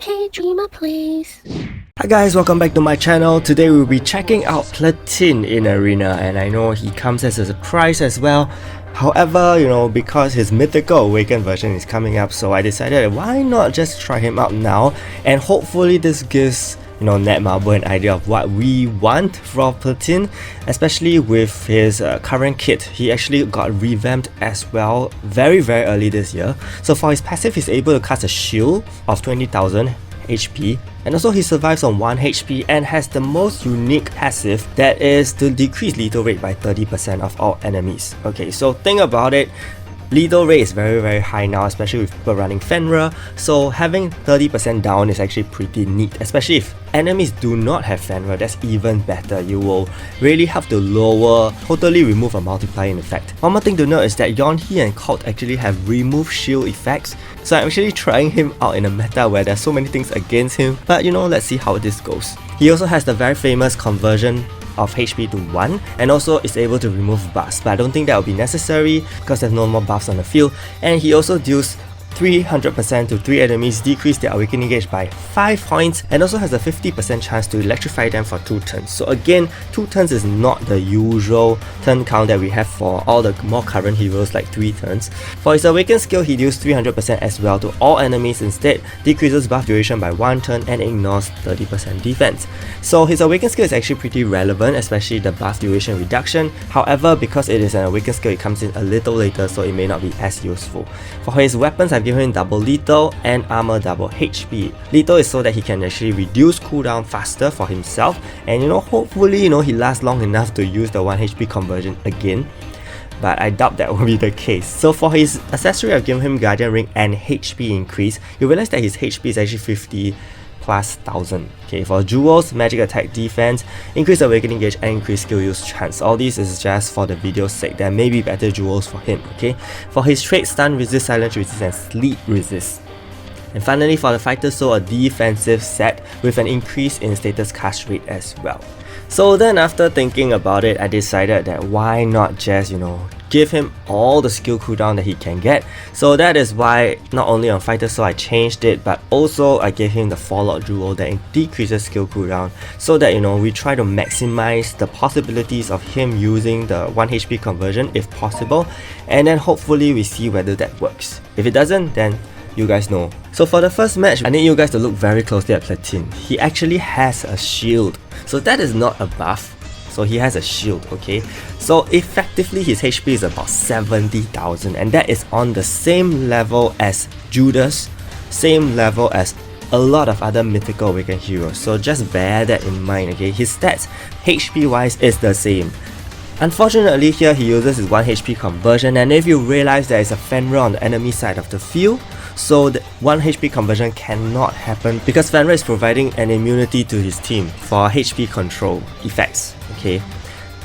Hey Dreamer, please. Hi guys, welcome back to my channel. Today we'll be checking out Platin in Arena, and I know he comes as a surprise as well. However, because his Mythical Awakening version is coming up, so I decided why not just try him out now, and hopefully this gives Netmarble an idea of what we want from Platin, especially with his current kit. He actually got revamped as well very early this year. So for his passive, he's able to cast a shield of 20,000 HP, and also he survives on 1 HP and has the most unique passive, that is to decrease lethal rate by 30% of all enemies. Okay, so think about it. Lethal rate is very high now, especially with people running Fenrir, so having 30% down is actually pretty neat, especially if enemies do not have Fenrir. That's even better. You will really have to totally remove a multiplier in effect. One more thing to note is that Yonhi and Cult actually have remove shield effects, so I'm actually trying him out in a meta where there's so many things against him, but let's see how this goes. He also has the very famous conversion of HP to 1, and also is able to remove buffs, but I don't think that will be necessary because there's no more buffs on the field. And he also deals 300% to 3 enemies, decrease their awakening gauge by 5 points, and also has a 50% chance to electrify them for 2 turns. So again, 2 turns is not the usual turn count that we have for all the more current heroes, like 3 turns. For his awaken skill, he deals 300% as well to all enemies instead, decreases buff duration by 1 turn, and ignores 30% defense. So his awaken skill is actually pretty relevant, especially the buff duration reduction. However, because it is an awaken skill, it comes in a little later, so it may not be as useful. For his weapons, I've given him double lethal and armor double HP. Lethal is so that he can actually reduce cooldown faster for himself, and hopefully he lasts long enough to use the 1 HP conversion again, but I doubt that will be the case. So for his accessory, I've given him Guardian Ring and HP increase. You realize that his HP is actually 50 plus 1000. Okay, for jewels, magic attack defense, increase awakening gauge, and increase skill use chance. All these is just for the video's sake. There may be better jewels for him. Okay, for his traits, stun resist, silence resist, and sleep resist. And finally, for the fighter soul, a defensive set with an increase in status cast rate as well. So then after thinking about it, I decided that why not just give him all the skill cooldown that he can get. So that is why not only on fighter soul I changed it, but also I gave him the Fallout jewel that decreases skill cooldown, so that we try to maximize the possibilities of him using the 1 HP conversion if possible, and then hopefully we see whether that works. If it doesn't, then you guys know. So for the first match, I need you guys to look very closely at Platin. He actually has a shield, so that is not a buff. So he has a shield, okay? So effectively his HP is about 70,000, and that is on the same level as Judas, same level as a lot of other Mythical Awakening heroes. So just bear that in mind, okay? His stats, HP wise, is the same. Unfortunately, here he uses his 1 HP conversion, and if you realize there is a Fenrir on the enemy side of the field, so the 1 HP conversion cannot happen because Fenrir is providing an immunity to his team for HP control effects. Okay,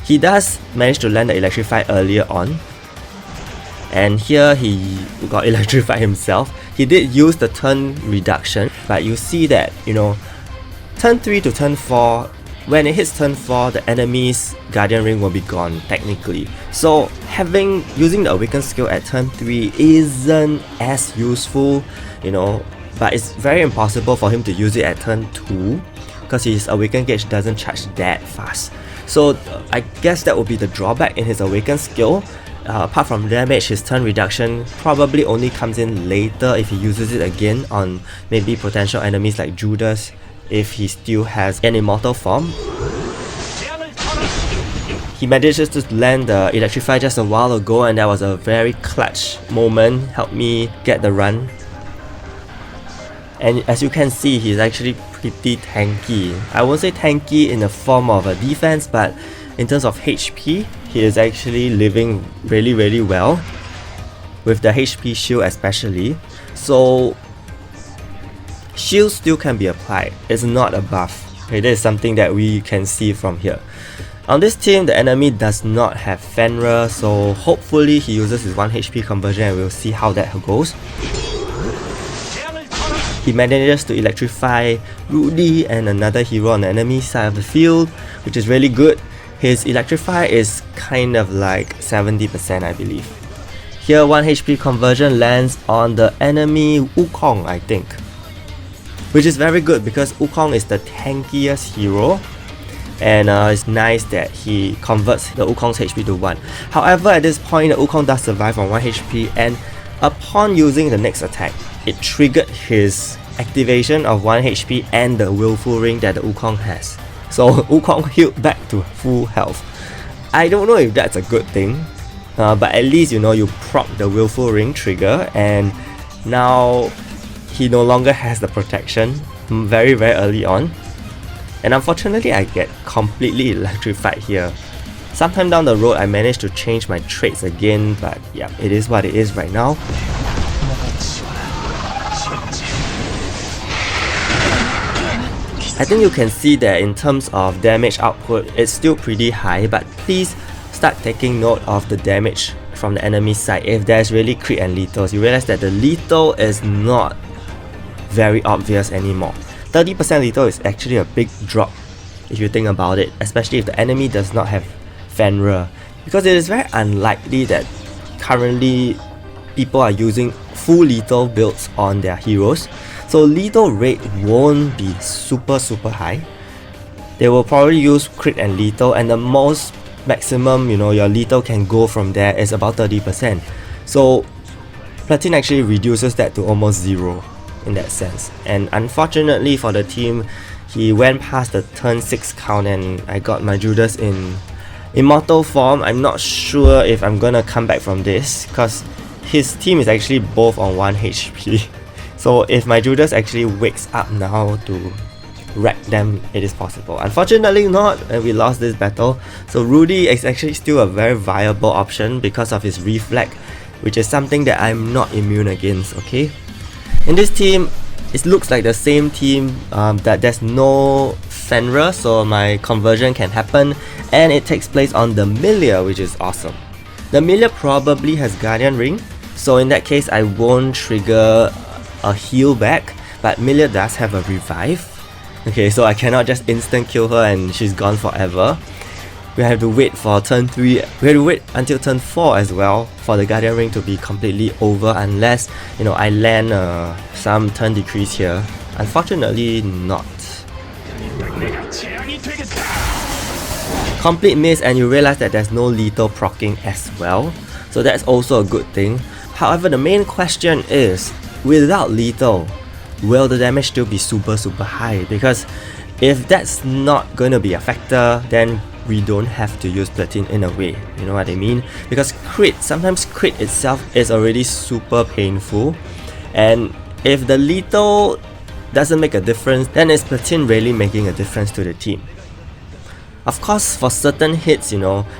he does manage to land the Electrify earlier on, and here he got electrified himself. He did use the turn reduction, but you see that turn 3 to turn 4, when it hits turn 4, the enemy's Guardian Ring will be gone technically. So using the Awaken skill at turn 3 isn't as useful, but it's very impossible for him to use it at turn 2 because his Awaken gauge doesn't charge that fast. So I guess that would be the drawback in his Awaken skill. Apart from damage, his turn reduction probably only comes in later if he uses it again on maybe potential enemies like Judas, if he still has an immortal form. He manages to land the Electrify just a while ago, and that was a very clutch moment, helped me get the run. And as you can see, he's actually pretty tanky. I won't say tanky in the form of a defense, but in terms of HP, he is actually living really well with the HP shield especially. So shield still can be applied, it's not a buff. Okay, that is something that we can see from here. On this team, the enemy does not have Fenrir, so hopefully he uses his 1 HP conversion and we'll see how that goes. He manages to electrify Rudy and another hero on the enemy side of the field, which is really good. His Electrify is kind of like 70%, I believe. Here 1 HP conversion lands on the enemy Wukong, I think. which is very good because Wukong is the tankiest hero. And it's nice that he converts the Wukong's HP to 1. However, at this point, the Wukong does survive on 1 HP, and upon using the next attack, it triggered his activation of 1 HP and the Willful Ring that the Wukong has. So Wukong healed back to full health. I don't know if that's a good thing, but at least you proc the Willful Ring trigger, and now he no longer has the protection very early on. And unfortunately, I get completely electrified here. Sometime down the road, I managed to change my traits again, but yeah, it is what it is right now. I think you can see that in terms of damage output, it's still pretty high, but please start taking note of the damage from the enemy side. If there's really crit and lethals, you realize that the lethal is not very obvious anymore. 30% lethal is actually a big drop if you think about it, especially if the enemy does not have Fenrir, because it is very unlikely that currently people are using full lethal builds on their heroes, so lethal rate won't be super high. They will probably use crit and lethal, and the most maximum your lethal can go from there is about 30%. So Platin actually reduces that to almost 0 in that sense. And unfortunately for the team, he went past the turn 6 count, and I got my Judas in immortal form. I'm not sure if I'm gonna come back from this, because his team is actually both on 1 HP. So if my Judas actually wakes up now to wreck them, it is possible. Unfortunately not, and we lost this battle. So Rudy is actually still a very viable option because of his reflect, which is something that I'm not immune against, okay? In this team, it looks like the same team, that there's no Fenrir, so my conversion can happen, and it takes place on the Milia, which is awesome. The Milia probably has Guardian Ring, so in that case I won't trigger a heal back, but Milia does have a revive. Okay, so I cannot just instant kill her and she's gone forever. We have to wait for turn 3, we have to wait until turn 4 as well for the Guardian Ring to be completely over, unless I land some turn decrease here. Unfortunately not. Complete miss, and you realize that there's no lethal proccing as well, so that's also a good thing. However, the main question is, without lethal, will the damage still be super high? Because if that's not going to be a factor, then we don't have to use Platin in a way, you know what I mean? Because sometimes crit itself is already super painful, and if the lethal doesn't make a difference, then is Platin really making a difference to the team? Of course, for certain hits,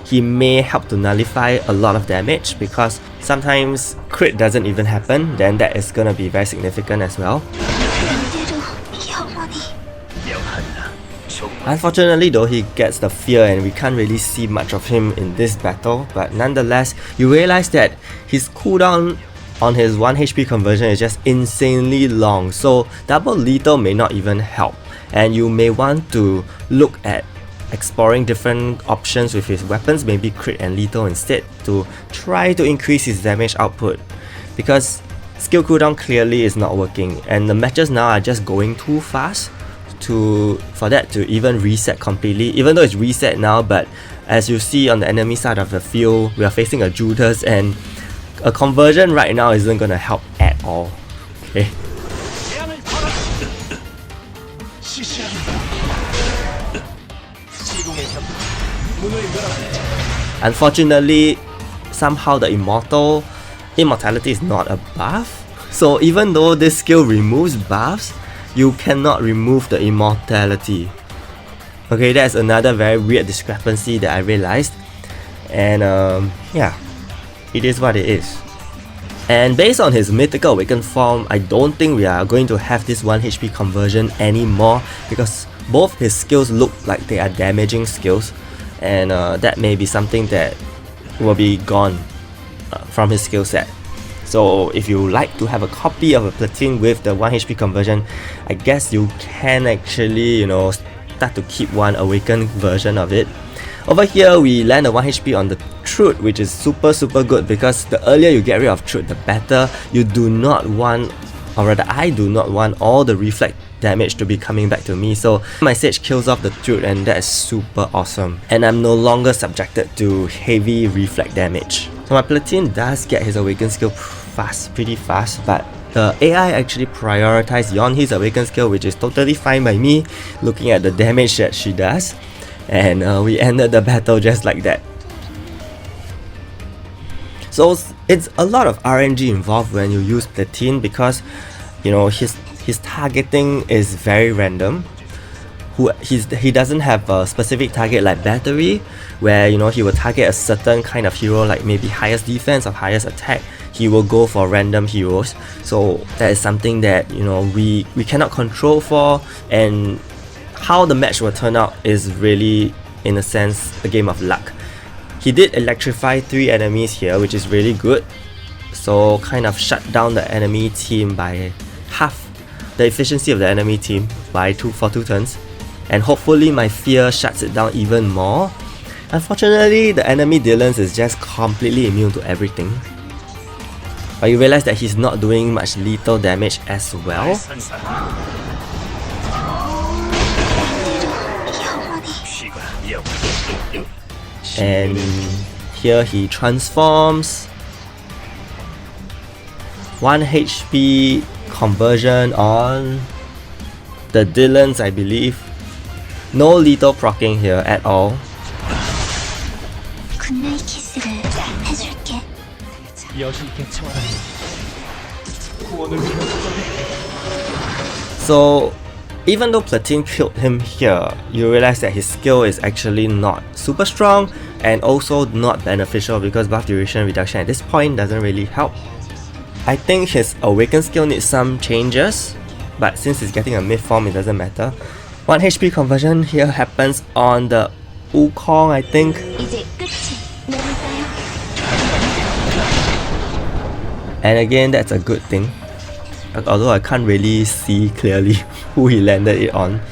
he may help to nullify a lot of damage, because sometimes crit doesn't even happen, then that is gonna be very significant as well. Unfortunately though, he gets the fear and we can't really see much of him in this battle, but nonetheless, you realize that his cooldown on his 1 HP conversion is just insanely long, so double lethal may not even help, and you may want to look at exploring different options with his weapons, maybe crit and lethal instead, to try to increase his damage output, because skill cooldown clearly is not working, and the matches now are just going too fast for that to even reset completely, even though it's reset now. But as you see on the enemy side of the field, we are facing a Judas, and a conversion right now isn't gonna help at all. Okay. Unfortunately, somehow the Immortality is not a buff, so even though this skill removes buffs, you cannot remove the Immortality. Okay, that's another very weird discrepancy that I realized, and yeah, it is what it is. And based on his Mythical Awakened form, I don't think we are going to have this 1 HP conversion anymore, because both his skills look like they are damaging skills, and that may be something that will be gone from his skill set. So if you like to have a copy of a Platin with the 1 HP conversion, I guess you can actually, start to keep one awakened version of it. Over here, we land a 1 HP on the Truth, which is super good, because the earlier you get rid of Truth, the better. You do not want or rather I do not want all the reflect damage to be coming back to me, so my Sage kills off the Truth, and that is super awesome. And I'm no longer subjected to heavy reflect damage. So my Platin does get his Awaken skill pretty fast, but the AI actually prioritized Yonhee's Awaken skill, which is totally fine by me, looking at the damage that she does. And we ended the battle just like that. So it's a lot of RNG involved when you use Platin, because you know his targeting is very random. He doesn't have a specific target like Battery, where you know he will target a certain kind of hero, like maybe highest defense or highest attack. He will go for random heroes. So that is something that you know we cannot control for, and how the match will turn out is really, in a sense, a game of luck. He did electrify 3 enemies here, which is really good. So kind of shut down the enemy team by half the efficiency of the enemy team for 2 turns. And hopefully my fear shuts it down even more. Unfortunately, the enemy Dylan's is just completely immune to everything. But you realize that he's not doing much lethal damage as well. And here he transforms. 1 HP conversion on the Dylan's, I believe. No lethal proccing here at all. So even though Platin killed him here, you realize that his skill is actually not super strong and also not beneficial, because buff duration reduction at this point doesn't really help. I think his Awaken skill needs some changes, but since he's getting a mid form, it doesn't matter. 1 HP conversion here happens on the Wukong, I think. And again, that's a good thing, although I can't really see clearly who he landed it on.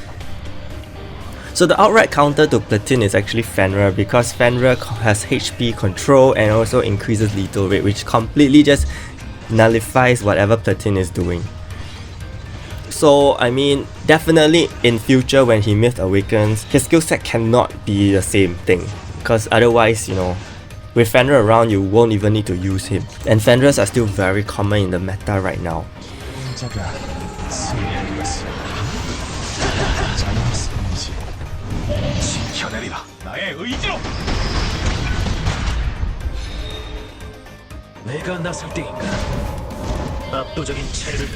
So the outright counter to Platin is actually Fenrir, because Fenrir has HP control and also increases lethal rate, which completely just nullifies whatever Platin is doing. So I mean, definitely in future when he Myth Awakens, his skill set cannot be the same thing, because otherwise, you know, with Fenrir around, you won't even need to use him. And Fenrirs are still very common in the meta right now.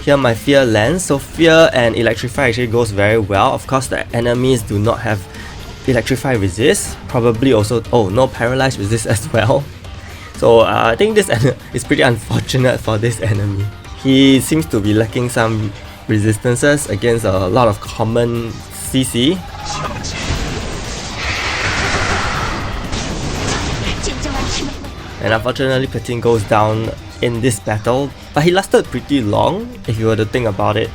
Here my Fear lands, so Fear and Electrify actually goes very well. Of course the enemies do not have Electrify resist, probably also, oh, no Paralyze resist as well. So I think this is pretty unfortunate for this enemy. He seems to be lacking some resistances against a lot of common CC. And unfortunately Platin goes down in this battle, but he lasted pretty long if you were to think about it.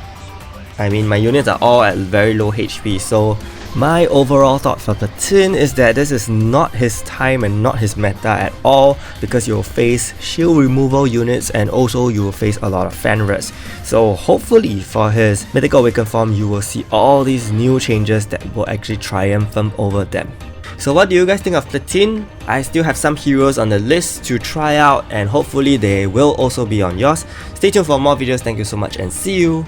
I mean, my units are all at very low HP, so my overall thought for Platin is that this is not his time and not his meta at all, because you'll face shield removal units and also you will face a lot of Fenrirs. So hopefully for his Mythical Awaken form, you will see all these new changes that will actually triumph over them. So what do you guys think of Platin? I still have some heroes on the list to try out, and hopefully they will also be on yours. Stay tuned for more videos. Thank you so much and see you